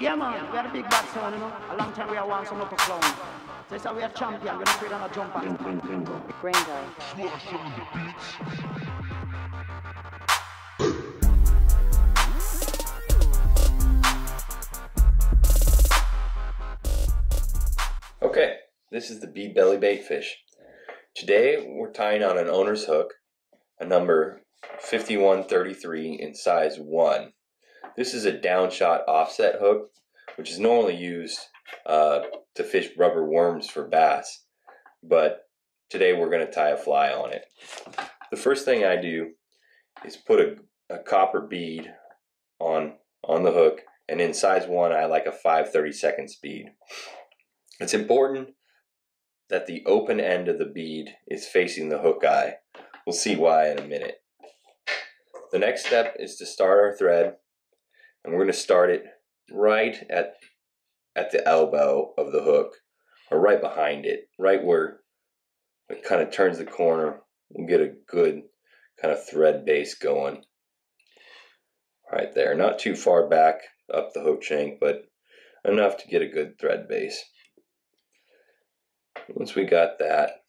Yeah man, we had a big bad sound, you know. A long time we have won some local clown. So it's how we are champion, we're not afraid of a jump on. Gringo. Okay, this is the Bead Belly Bait-Fish. Today we're tying on an owner's hook, a number 5133 in size 1. This is a downshot offset hook, which is normally used to fish rubber worms for bass, but today we're going to tie a fly on it. The first thing I do is put a copper bead on the hook, and in size 1 I like a 5/32 speed. It's important that the open end of the bead is facing the hook eye. We'll see why in a minute. The next step is to start our thread, and we're going to start it right at the elbow of the hook, or right behind it, right where it kind of turns the corner. We'll get a good kind of thread base going right there. Not too far back up the hook shank, but enough to get a good thread base. Once we got that,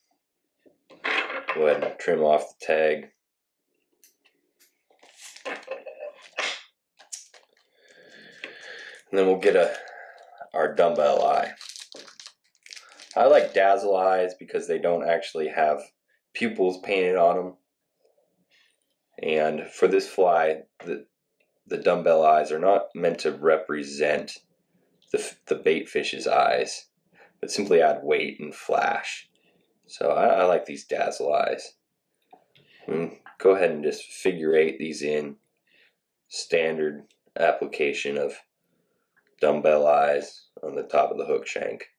go ahead and trim off the tag. And then we'll get our dumbbell eye. I like dazzle eyes because they don't actually have pupils painted on them. And for this fly, the dumbbell eyes are not meant to represent the bait fish's eyes, but simply add weight and flash. So I like these dazzle eyes. Go ahead and just figure 8 these in. Standard application of dumbbell eyes on the top of the hook shank.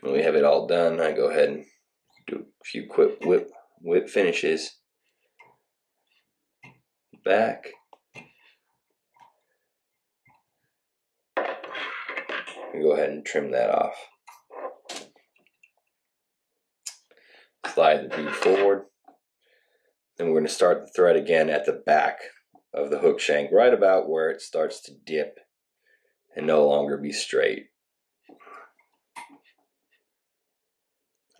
When we have it all done, I go ahead and do a few quick whip finishes. Back. And go ahead and trim that off. Slide the bead forward. Then we're going to start the thread again at the back of the hook shank, right about where it starts to dip and no longer be straight.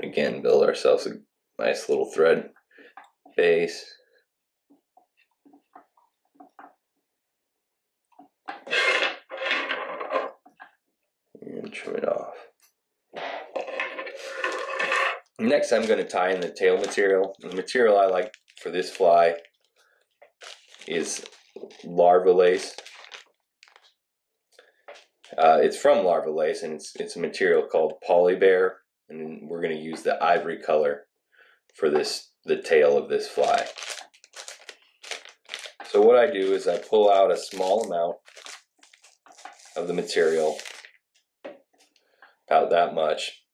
Again, build ourselves a nice little thread base. And trim it off. Next, I'm going to tie in the tail material. The material I like for this fly is larva lace. It's from larva lace, and it's a material called polybear. And we're going to use the ivory color for the tail of this fly. So what I do is I pull out a small amount of the material, about that much,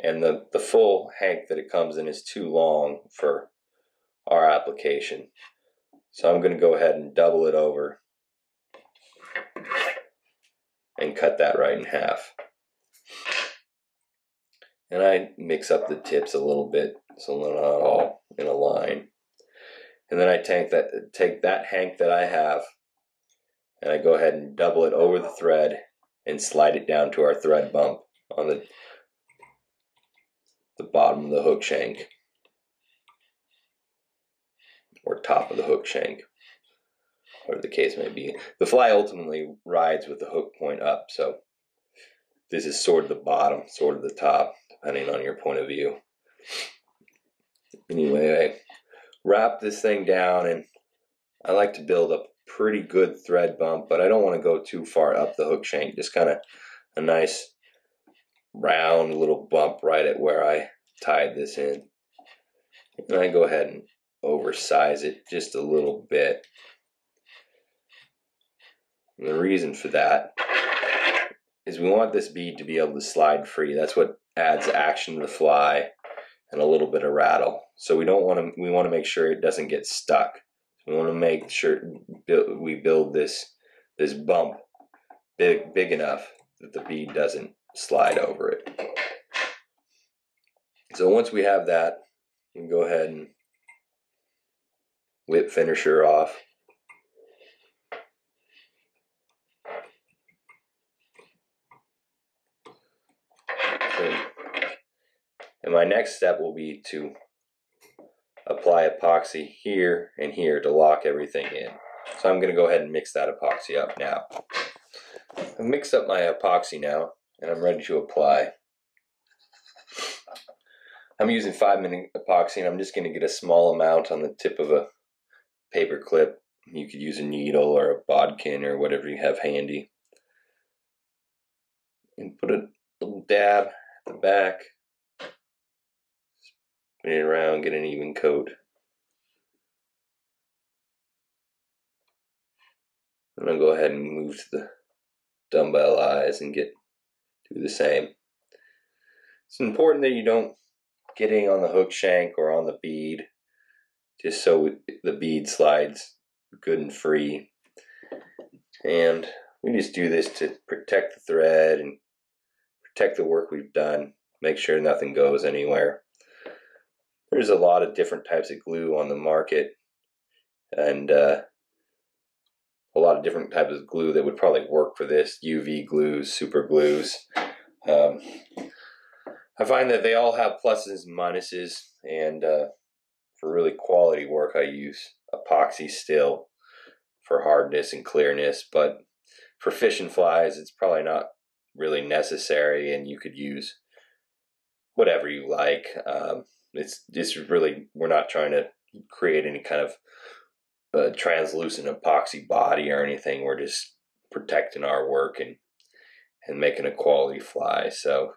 and the full hank that it comes in is too long for our application. So I'm going to go ahead and double it over and cut that right in half. And I mix up the tips a little bit so they're not all in a line. And then I take that hank that I have, and I go ahead and double it over the thread and slide it down to our thread bump on the bottom of the hook shank, or top of the hook shank, whatever the case may be. The fly ultimately rides with the hook point up, so this is sort of the bottom, sort of the top, depending on your point of view. Anyway, I wrap this thing down, and I like to build a pretty good thread bump, but I don't want to go too far up the hook shank. Just kind of a nice round little bump right at where I tied this in. And I go ahead and oversize it just a little bit. And the reason for that is we want this bead to be able to slide free. That's what adds action to the fly and a little bit of rattle. So we want to make sure it doesn't get stuck. We want to make sure we build this bump big enough that the bead doesn't slide over it. So once we have that, you can go ahead and whip finisher off. And my next step will be to apply epoxy here and here to lock everything in. So I'm going to go ahead and mix that epoxy up now. I've mixed up my epoxy now, and I'm ready to apply. I'm using 5-minute epoxy, and I'm just going to get a small amount on the tip of a paper clip. You could use a needle or a bodkin or whatever you have handy. And put a little dab at the back. Spin it around, get an even coat. I'm going to go ahead and move to the dumbbell eyes and do the same. It's important that you don't get any on the hook shank or on the bead, just so the bead slides good and free. And we just do this to protect the thread and protect the work we've done, make sure nothing goes anywhere. There's a lot of different types of glue on the market, and a lot of different types of glue that would probably work for this. UV glues, super glues. I find that they all have pluses and minuses, and for really quality work I use epoxy still for hardness and clearness, but for fish and flies it's probably not really necessary, and you could use whatever you like. It's really, we're not trying to create any kind of translucent epoxy body or anything. We're just protecting our work and making a quality fly. So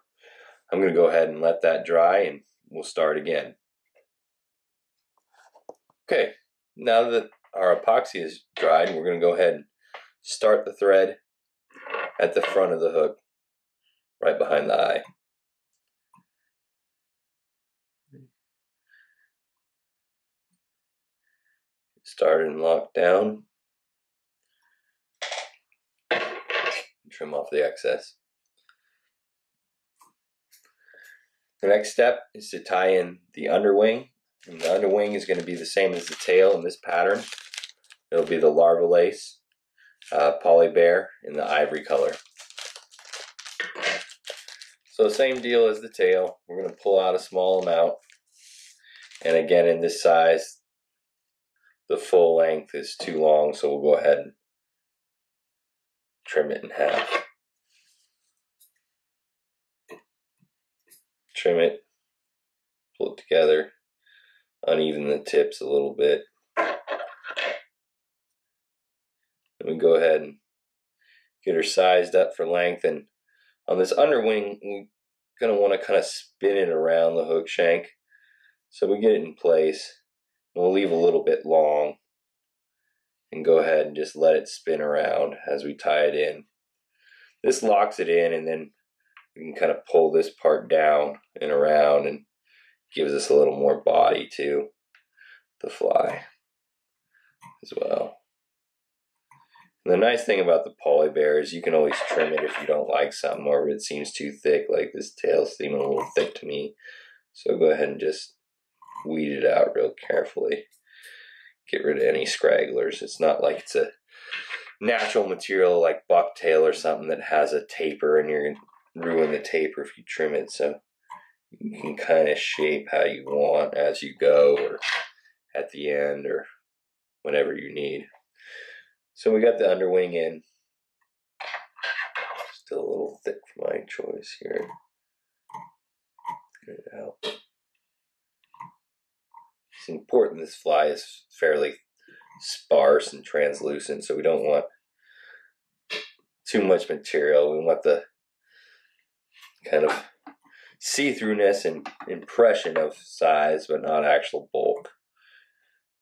I'm going to go ahead and let that dry, and we'll start again. Okay, now that our epoxy is dried, we're going to go ahead and start the thread at the front of the hook, right behind the eye. Start and lock down. Trim off the excess. The next step is to tie in the underwing. And the underwing is going to be the same as the tail in this pattern. It'll be the larva lace, poly bear in the ivory color. So same deal as the tail. We're going to pull out a small amount. And again, in this size, the full length is too long, so we'll go ahead and trim it in half. Trim it, pull it together, uneven the tips a little bit. Then we go ahead and get her sized up for length. And on this underwing, we're going to want to kind of spin it around the hook shank. So we get it in place. We'll leave a little bit long and go ahead and just let it spin around as we tie it in. This locks it in, and then we can kind of pull this part down and around, and gives us a little more body to the fly as well. And the nice thing about the poly bear is you can always trim it if you don't like something, or if it seems too thick, like this tail's seeming a little thick to me. So go ahead and just weed it out real carefully. Get rid of any scragglers. It's not like it's a natural material like bucktail or something that has a taper, and you're going to ruin the taper if you trim it. So you can kind of shape how you want as you go, or at the end, or whenever you need. So we got the underwing in. Still a little thick for my choice here. Get it out. It's important this fly is fairly sparse and translucent, so we don't want too much material. We want the kind of see-throughness and impression of size, but not actual bulk.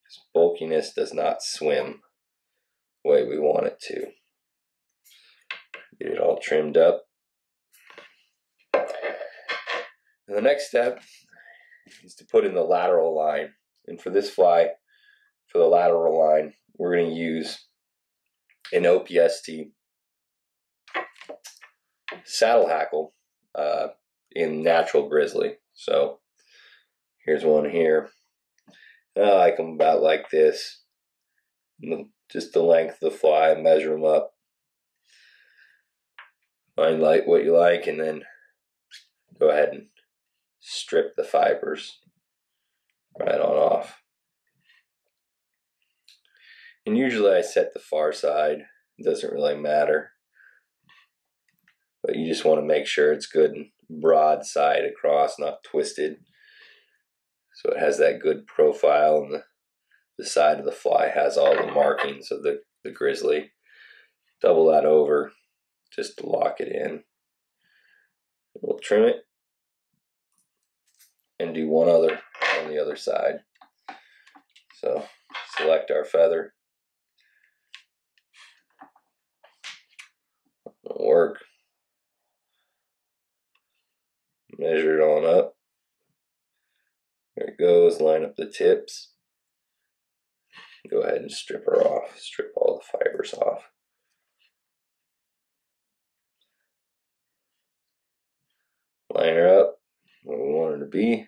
Because bulkiness does not swim the way we want it to. Get it all trimmed up. And the next step is to put in the lateral line. And for this fly, for the lateral line, we're going to use an OPST saddle hackle in natural grizzly. So here's one here. I like them about like this. Just the length of the fly, measure them up. Find what you like, and then go ahead and strip the fibers right on off. And usually I set the far side. It doesn't really matter. But you just want to make sure it's good and broad side across, not twisted. So it has that good profile, and the side of the fly has all the markings of the grizzly. Double that over just to lock it in. We'll trim it and do one other on the other side. So select our feather. It'll work. Measure it on up. There it goes. Line up the tips. Go ahead and strip her off. Strip all the fibers off. Line her up where we want her to be.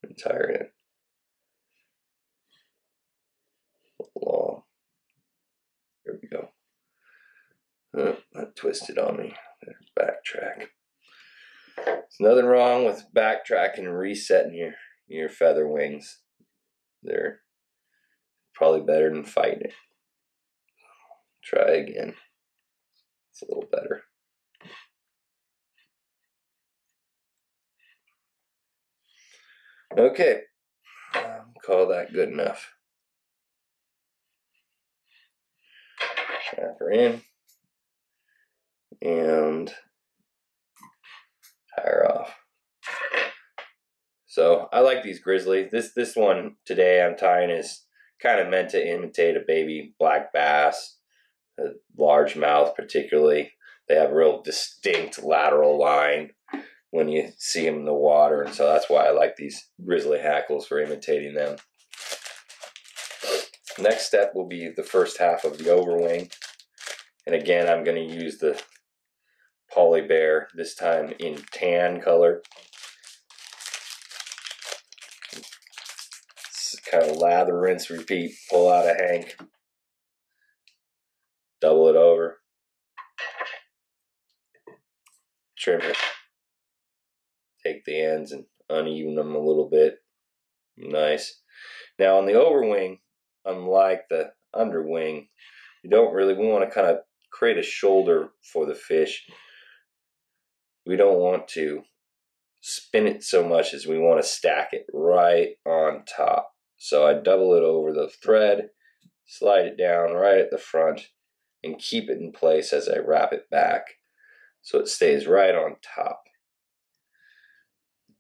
And tie her in. Long. There we go. Oh, that twisted on me. Backtrack. There's nothing wrong with backtracking and resetting your feather wings. They're probably better than fighting it. Try again. It's a little better. Okay, call that good enough. Strap her in and tie her off. So I like these grizzly. This one today I'm tying is kind of meant to imitate a baby black bass, a largemouth particularly. They have a real distinct lateral line when you see them in the water, and so that's why I like these grizzly hackles, for imitating them. Next step will be the first half of the overwing, and again I'm going to use the poly bear, this time in tan color. It's kind of lather, rinse, repeat. Pull out a hank, double it over, trim it, take the ends and uneven them a little bit. Nice. Now on the overwing, unlike the underwing, we want to kind of create a shoulder for the fish. We don't want to spin it so much as we want to stack it right on top. So I double it over the thread, slide it down right at the front, and keep it in place as I wrap it back so it stays right on top.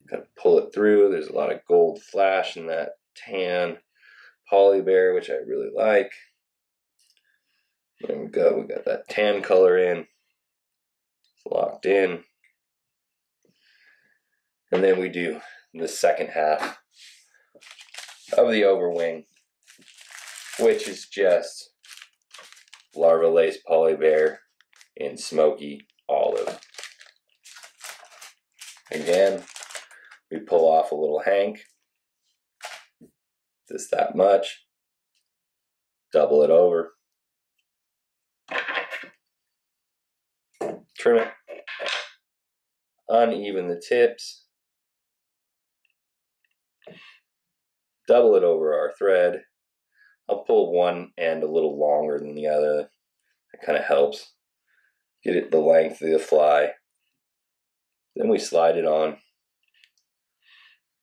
Kind of pull it through. There's a lot of gold flash in that tan poly bear, which I really like. There we go. We got that tan color in. It's locked in. And then we do the second half of the overwing, which is just larva lace poly bear in smoky olive. Again, we pull off a little hank, just that much, double it over, trim it, uneven the tips, double it over our thread. I'll pull one end a little longer than the other. That kind of helps get it the length of the fly. Then we slide it on,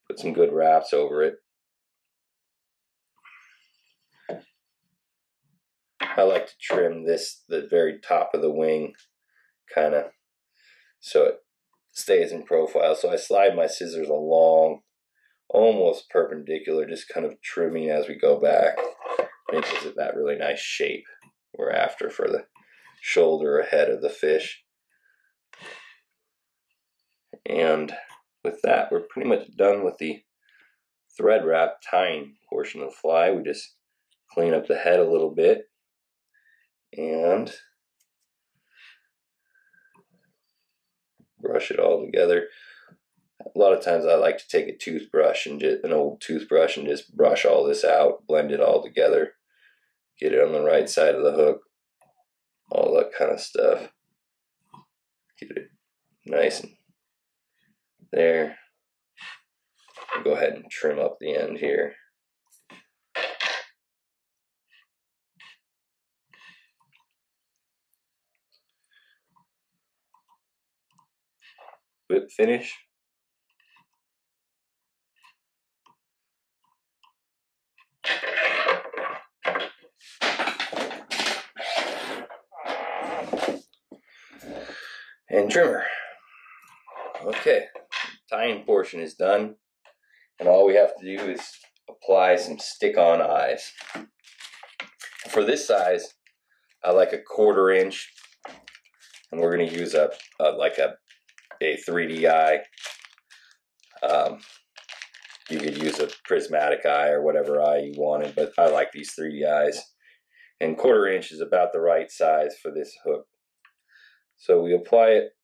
put some good wraps over it. I like to trim the very top of the wing, kind of so it stays in profile. So I slide my scissors along, almost perpendicular, just kind of trimming as we go back. It gives it that really nice shape we're after for the shoulder or head of the fish. And with that, we're pretty much done with the thread wrap tying portion of the fly. We just clean up the head a little bit and brush it all together. A lot of times I like to take a toothbrush and just an old toothbrush and just brush all this out, blend it all together, get it on the right side of the hook, all that kind of stuff. Get it nice and there. I'll go ahead and trim up the end here. Whip finish. And trimmer. Okay, tying portion is done, and all we have to do is apply some stick-on eyes. For this size, I like a 1/4 inch, and we're going to use a 3D eye. You could use a prismatic eye or whatever eye you wanted, but I like these 3D eyes. And 1/4 inch is about the right size for this hook. So we apply it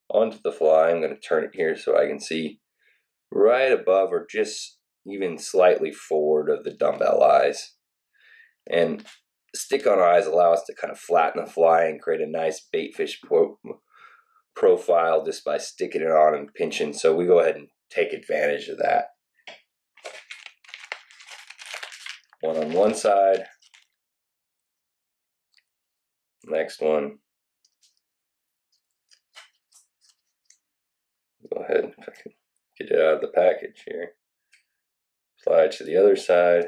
onto the fly. I'm going to turn it here so I can see right above or just even slightly forward of the dumbbell eyes. And stick-on eyes allow us to kind of flatten the fly and create a nice baitfish profile just by sticking it on and pinching. So we go ahead and take advantage of that. One on one side, next one. Go ahead, if I can get it out of the package here. Apply it to the other side.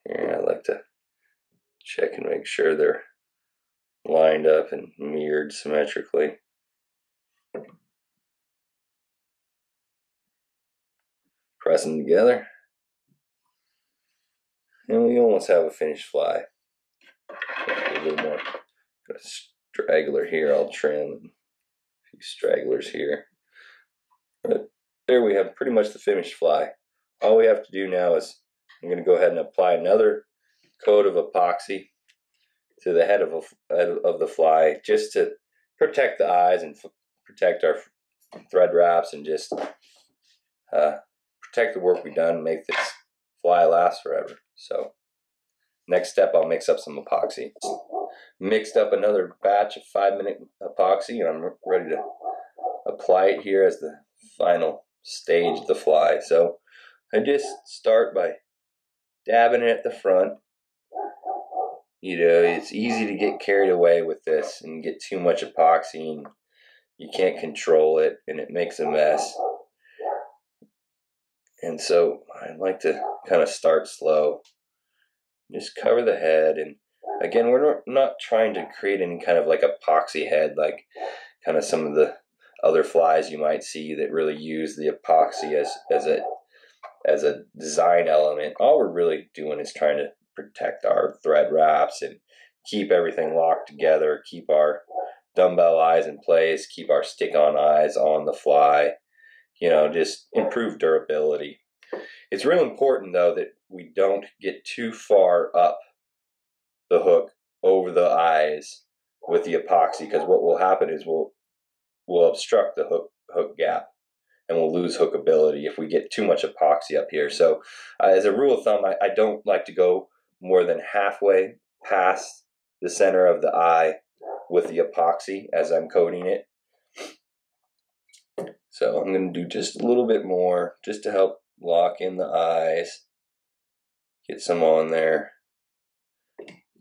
Here, I like to check and make sure they're lined up and mirrored symmetrically. Press them together, and we almost have a finished fly. A little more. Got a straggler here. I'll trim a few stragglers here. But there we have pretty much the finished fly. All we have to do now is I'm going to go ahead and apply another coat of epoxy to the head of the fly, just to protect the eyes and protect our thread wraps and just protect the work we've done and make this fly last forever. So next step, I'll mix up some epoxy. Mixed up another batch of 5-minute epoxy, and I'm ready to apply it here as the final stage of the fly. So I just start by dabbing it at the front. You know, it's easy to get carried away with this and get too much epoxy, and you can't control it, and it makes a mess. And so I like to kind of start slow. Just cover the head, and again, we're not trying to create any kind of like epoxy head like kind of some of the other flies you might see that really use the epoxy as a design element. All we're really doing is trying to protect our thread wraps and keep everything locked together, keep our dumbbell eyes in place, keep our stick-on eyes on the fly, you know, just improve durability. It's real important though that we don't get too far up the hook over the eyes with the epoxy, because what will happen is we'll obstruct the hook gap and we'll lose hookability if we get too much epoxy up here. So as a rule of thumb, I don't like to go more than halfway past the center of the eye with the epoxy as I'm coating it. So I'm going to do just a little bit more just to help lock in the eyes. Get some on there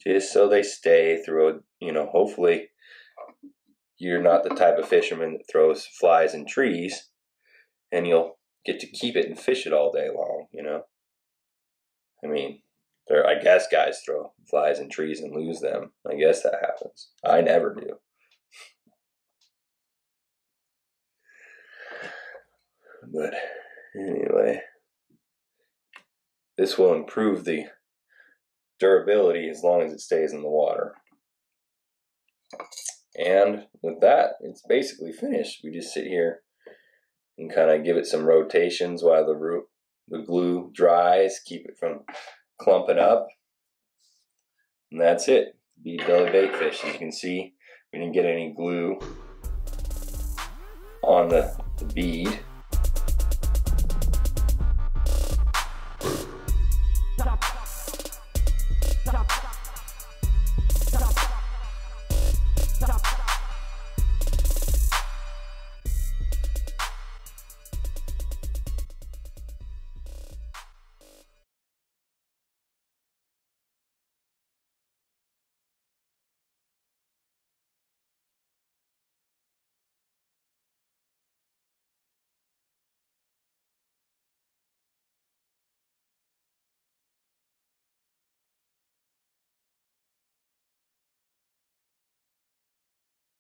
just so they stay through, you know, hopefully you're not the type of fisherman that throws flies in trees, and you'll get to keep it and fish it all day long, you know. I mean, I guess guys throw flies in trees and lose them. I guess that happens. I never do. But anyway, this will improve the durability as long as it stays in the water. And with that, it's basically finished. We just sit here and kind of give it some rotations while the glue dries, keep it from clumping up. And that's it. Bead belly bait fish. As you can see, we didn't get any glue on the bead.